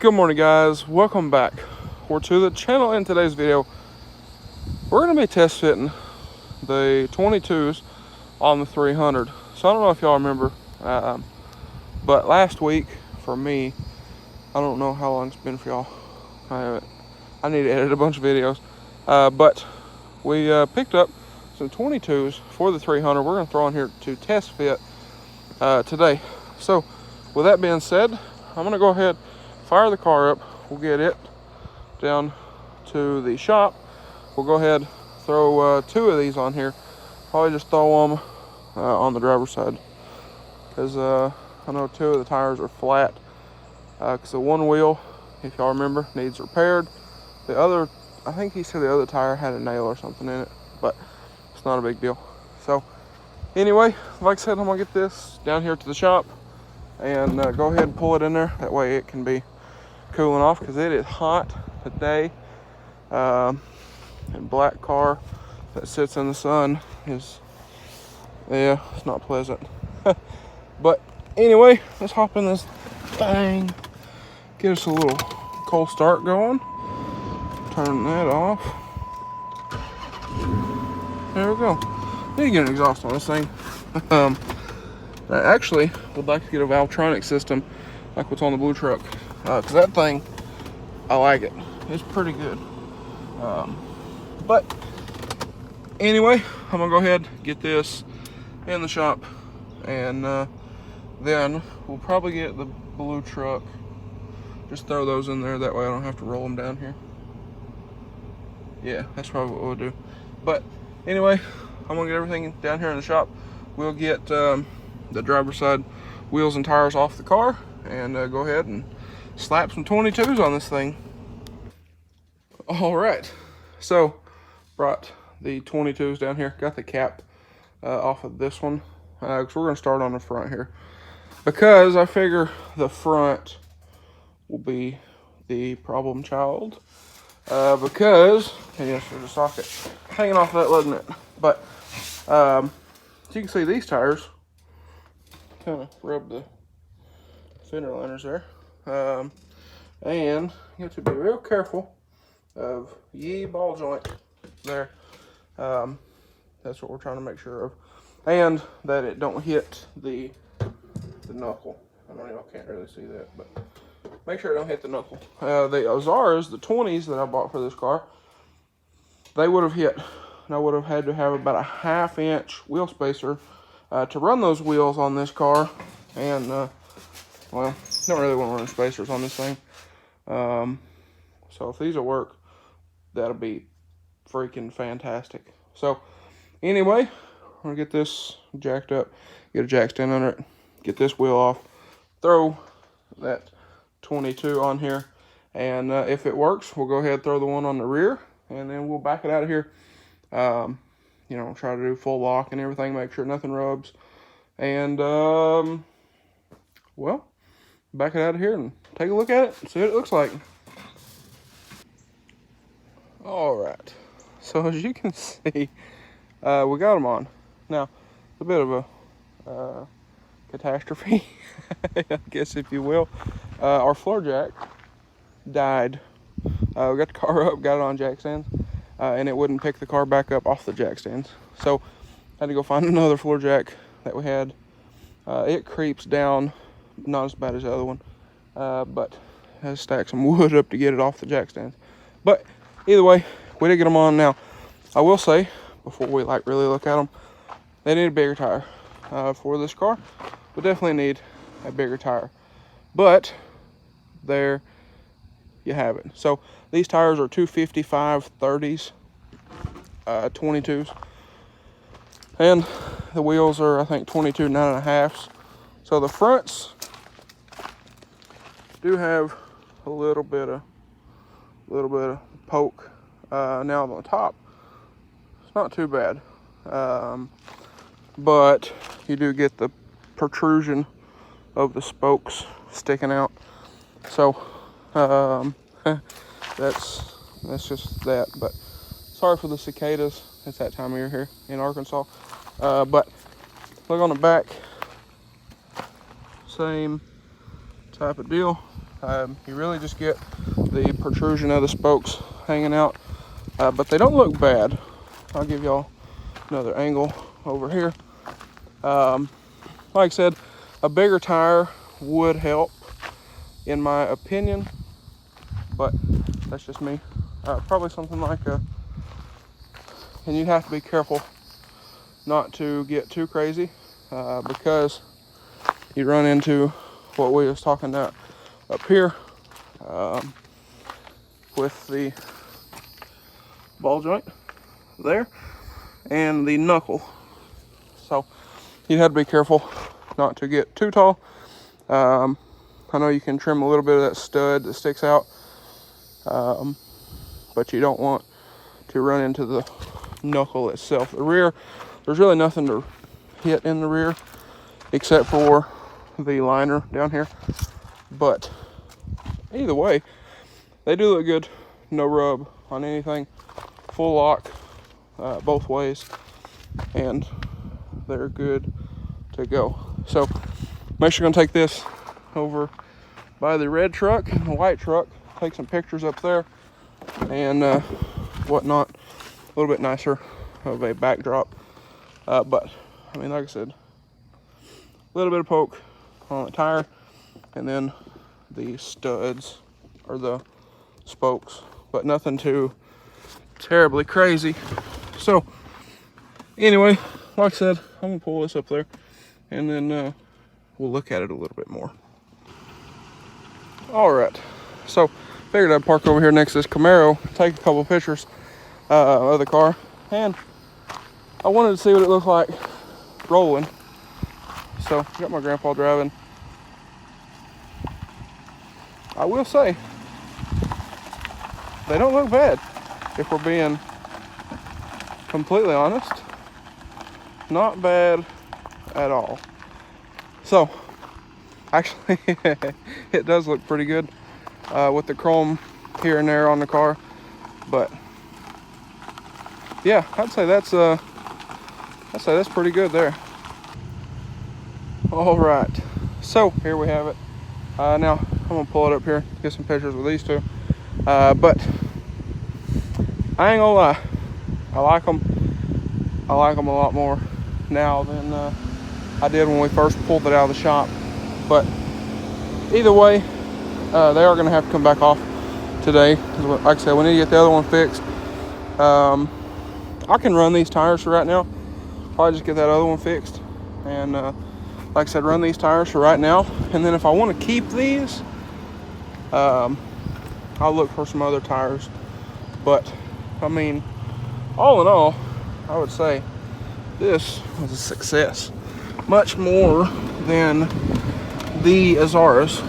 Good morning, guys. Welcome back to the channel. In today's video, we're going to be test fitting the 22s on the 300. So I don't know if y'all remember, but last week for me, I don't know how long it's been for y'all. I need to edit a bunch of videos, but we picked up some 22s for the 300. We're going to throw in here to test fit today. So with that being said, I'm going to go ahead, fire the car up. We'll get it down to the shop. We'll go ahead, throw two of these on here. Probably just throw them on the driver's side, because I know two of the tires are flat, because the one wheel, if y'all remember, needs repaired. The other, I think he said the other tire had a nail or something in it, but it's not a big deal. So anyway, like I said, I'm gonna get this down here to the shop and go ahead and pull it in there. That way it can be cooling off, because it is hot today. And black car that sits in the sun is, yeah, it's not pleasant. But anyway, let's hop in this thing, get us a little cold start going. Turn that off. There we go. Need to get an exhaust on this thing. I actually would like to get a Valvetronic system like what's on the blue truck, because that thing, I like it. It's pretty good. But anyway, I'm gonna go ahead and get this in the shop, and then we'll probably get the blue truck. Just throw those in there, that way I don't have to roll them down here. Yeah, that's probably what we'll do. But anyway, I'm gonna get everything down here in the shop. We'll get the driver's side wheels and tires off the car, and go ahead and slap some 22s on this thing. All right, so brought the 22s down here. Got the cap off of this one, because we're gonna start on the front here, because I figure the front will be the problem child, because, yes, there's a socket hanging off that lug nut. But as you can see, these tires kind of rub the fender liners there, and you have to be real careful of ye ball joint there. That's what we're trying to make sure of, and that it don't hit the knuckle. I know y'all can't really see that, but make sure it don't hit the knuckle. The Azaras, the 20s that I bought for this car, they would have hit, and I would have had to have about a 1/2 inch wheel spacer to run those wheels on this car. And well, don't really want to run spacers on this thing. So if these will work, that'll be freaking fantastic. So anyway, I'm gonna get this jacked up, get a jack stand under it, get this wheel off, throw that 22 on here, and if it works, we'll go ahead and throw the one on the rear, and then we'll back it out of here. You know, try to do full lock and everything, make sure nothing rubs, and well, back it out of here and take a look at it and see what it looks like. All right, so as you can see, we got them on. Now, a bit of a catastrophe, I guess, if you will. Our floor jack died. We got the car up, got it on jack stands, and it wouldn't pick the car back up off the jack stands. So I had to go find another floor jack that we had. It creeps down, not as bad as the other one, but has to stack some wood up to get it off the jack stands. But either way, we did get them on. Now, I will say, before we really look at them, they need a bigger tire for this car. We definitely need a bigger tire, but there you have it. So these tires are 255 30s, 22s, and the wheels are, I think, 22 9.5s. So the fronts do have a little bit of poke. Now on the top, it's not too bad, but you do get the protrusion of the spokes sticking out. So that's just that. But sorry for the cicadas. It's that time of year here in Arkansas. But look on the back, same type of deal. You really just get the protrusion of the spokes hanging out, but they don't look bad. I'll give y'all another angle over here. Like I said, a bigger tire would help in my opinion, but that's just me. Probably something like and you have to be careful not to get too crazy, because you run into what we was talking about up here, with the ball joint there and the knuckle. So you have to be careful not to get too tall. I know you can trim a little bit of that stud that sticks out, but you don't want to run into the knuckle itself. The rear, there's really nothing to hit in the rear except for the liner down here, but either way, they do look good. No rub on anything, full lock both ways, and they're good to go. So I'm actually gonna take this over by the red truck and the white truck, take some pictures up there and whatnot. A little bit nicer of a backdrop, but I mean, like I said, a little bit of poke on the tire, and then the studs or the spokes, but nothing too terribly crazy. So anyway, like I said, I'm gonna pull this up there and then we'll look at it a little bit more. All right, so figured I'd park over here next to this Camaro, take a couple pictures of the car, and I wanted to see what it looked like rolling. So got my grandpa driving. I will say they don't look bad, if we're being completely honest. Not bad at all. So actually it does look pretty good with the chrome here and there on the car, but yeah, I'd say that's pretty good there. All right, so here we have it. Now I'm gonna pull it up here, get some pictures with these two, but I ain't gonna lie, I like them a lot more now than I did when we first pulled it out of the shop. But either way, they are gonna have to come back off today. Like I said, we need to get the other one fixed. I can run these tires for right now. Probably just get that other one fixed, and like I said, run these tires for right now. And then if I want to keep these, I'll look for some other tires. But I mean, all in all, I would say this was a success, much more than the Azaras.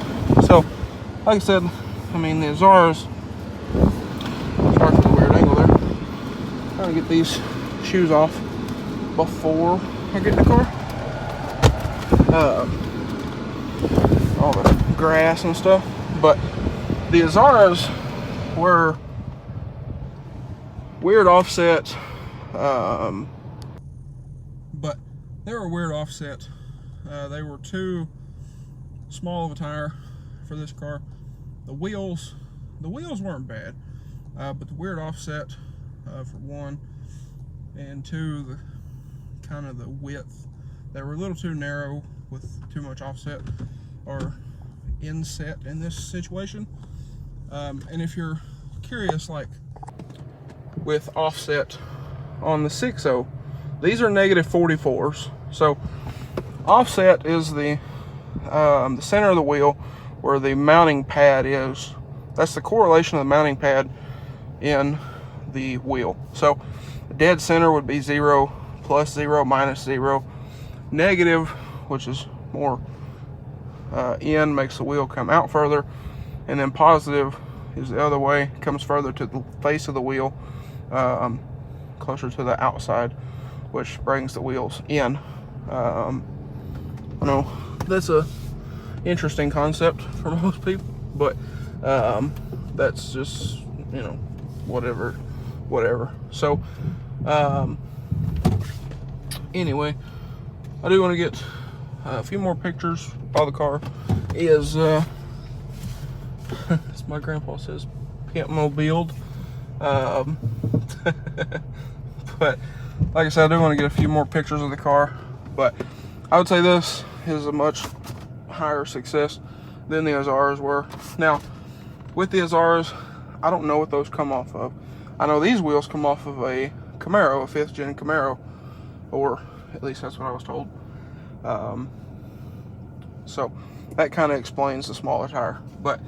So like I said, I mean, the Azaras, sorry for the weird angle there, trying to get these shoes off before I get in the car. All the grass and stuff, but the Azaras were weird offset, but they were a weird offset. They were too small of a tire for this car. The wheels weren't bad, but the weird offset for one, and two, the kind of the width, they were a little too narrow with too much offset or inset in this situation. And if you're curious, like with offset on the 6.0, these are -44s. So offset is the center of the wheel where the mounting pad is. That's the correlation of the mounting pad in the wheel. So dead center would be 0, +0, -0. Negative, which is more in, makes the wheel come out further, and then positive is the other way, comes further to the face of the wheel, closer to the outside, which brings the wheels in. I know that's a interesting concept for most people, but that's just, you know, whatever. So anyway, I do want to get a few more pictures while the car is as my grandpa says, pimp mobile. But like I said, I do want to get a few more pictures of the car, but I would say this is a much higher success than the SRs were. Now, with the SRs, I don't know what those come off of. I know these wheels come off of a Camaro, a 5th gen Camaro, or at least that's what I was told. So that kind of explains the smaller tire. But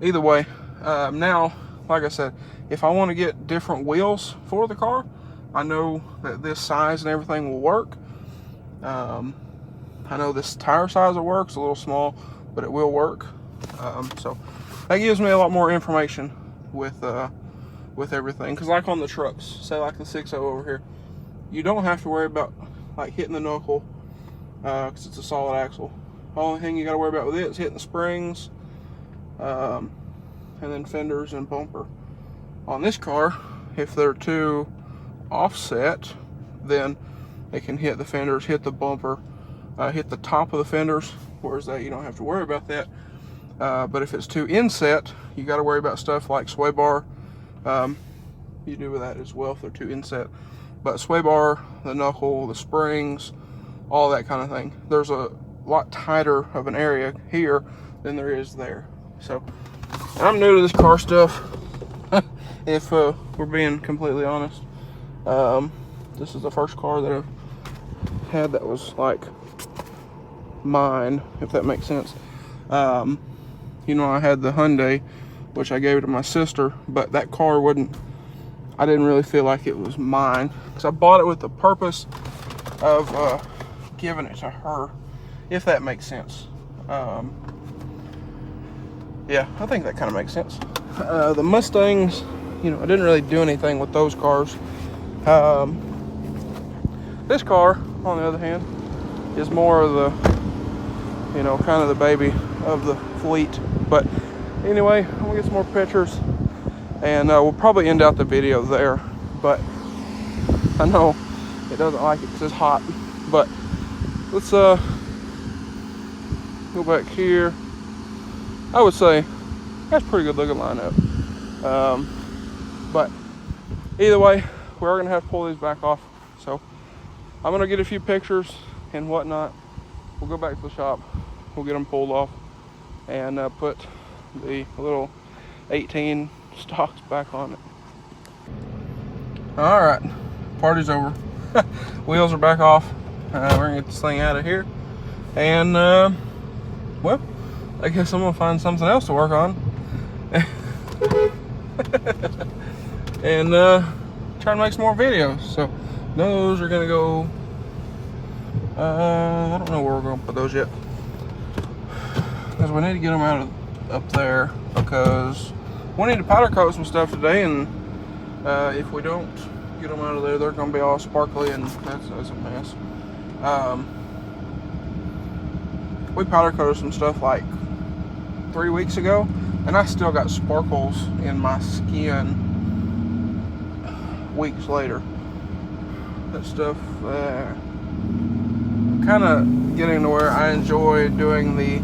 either way, now, like I said, if I want to get different wheels for the car, I know that this size and everything will work. I know this tire size will work. It's a little small, but it will work. So that gives me a lot more information with everything. Because like on the trucks, say like the 6.0 over here, you don't have to worry about like hitting the knuckle because it's a solid axle. Only thing you got to worry about with it is hitting the springs, and then fenders and bumper. On this car, if they're too offset, then it can hit the fenders, hit the bumper, hit the top of the fenders, whereas that you don't have to worry about that. But if it's too inset, you got to worry about stuff like sway bar. You do with that as well if they're too inset. But sway bar, the knuckle, the springs, all that kind of thing. There's a lot tighter of an area here than there is there. So I'm new to this car stuff. If we're being completely honest, this is the first car that I've had that was like mine, if that makes sense. You know, I had the Hyundai, which I gave to my sister, but that car I didn't really feel like it was mine, because I bought it with the purpose of giving it to her, if that makes sense. Yeah, I think that kind of makes sense. The Mustangs, you know, I didn't really do anything with those cars. This car, on the other hand, is more of the, you know, kind of the baby of the fleet. But anyway, I'm gonna get some more pictures, and we'll probably end out the video there. But I know it doesn't like it because it's hot. But let's go back here. I would say that's a pretty good looking lineup. But either way, we're gonna have to pull these back off. So I'm gonna get a few pictures and whatnot. We'll go back to the shop. We'll get them pulled off and put the little 18 stocks back on it. All right, party's over. Wheels are back off. We're gonna get this thing out of here, and well, I guess I'm gonna find something else to work on and try and make some more videos. So those are gonna go, I don't know where we're gonna put those yet, because we need to get them out of up there, because we need to powder coat some stuff today, and if we don't get them out of there, they're gonna be all sparkly, and that's a mess. We powder coated some stuff like 3 weeks ago, and I still got sparkles in my skin weeks later. That stuff kind of getting to where I enjoy doing the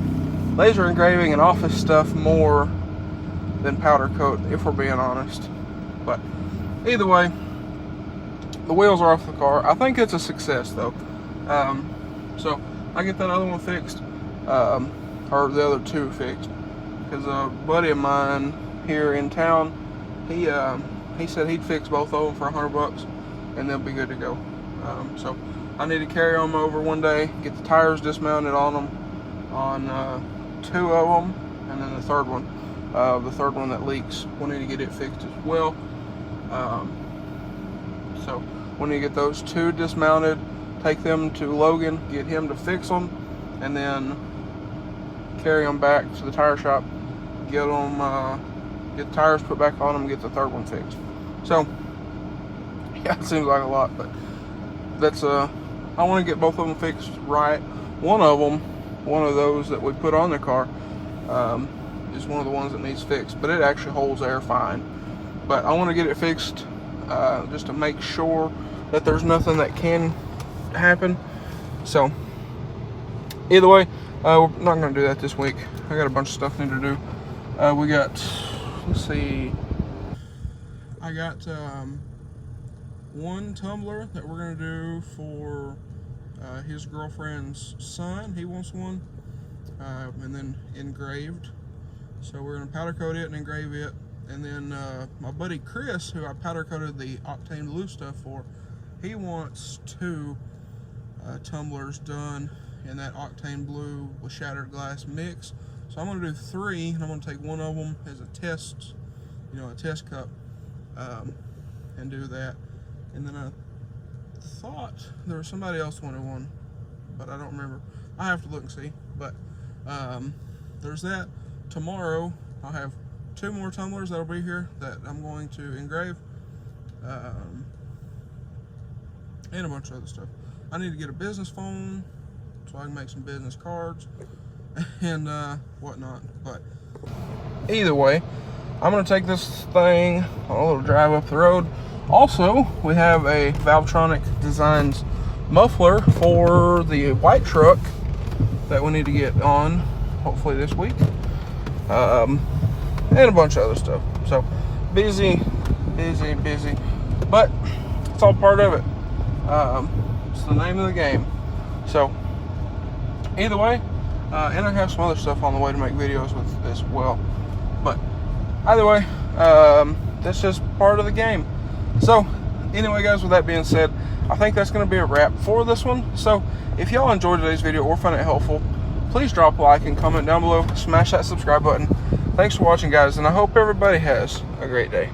laser engraving and office stuff more than powder coat, if we're being honest. But either way, the wheels are off the car. I think it's a success though. So I get that other one fixed, or the other two fixed, because a buddy of mine here in town, he said he'd fix both of them for $100 and they'll be good to go. So I need to carry them over one day, get the tires dismounted on them, on 2 of them, and then the third one that leaks, we'll need to get it fixed as well. So we need to get those 2 dismounted, take them to Logan, get him to fix them, and then carry them back to the tire shop, get the tires put back on them, get the third one fixed. So yeah, it seems like a lot, but that's I want to get both of them fixed right. One of those that we put on the car is one of the ones that needs fixed, but it actually holds air fine. But I want to get it fixed just to make sure that there's nothing that can happen. So either way, we're not going to do that this week. I got a bunch of stuff I need to do. We got, let's see, I got one tumbler that we're going to do for his girlfriend's son. He wants one, and then engraved. So we're going to powder coat it and engrave it. And then my buddy Chris, who I powder coated the Octane Blue stuff for, he wants 2 tumblers done in that Octane Blue with shattered glass mix. So I'm going to do 3, and I'm going to take one of them as a test, a test cup, and do that. And then I thought there was somebody else wanted one, but I don't remember. I have to look and see. But there's that. Tomorrow I'll have 2 more tumblers that'll be here that I'm going to engrave, and a bunch of other stuff. I need to get a business phone so I can make some business cards and whatnot. But either way, I'm going to take this thing on a little drive up the road. Also, we have a Valvetronic Designs muffler for the white truck that we need to get on hopefully this week, and a bunch of other stuff. So busy, but it's all part of it. It's the name of the game. So either way, and I have some other stuff on the way to make videos with as well. But either way, that's just part of the game. So anyway, guys, with that being said, I think that's going to be a wrap for this one. So if y'all enjoyed today's video or found it helpful, please drop a like and comment down below. Smash that subscribe button. Thanks for watching, guys, and I hope everybody has a great day.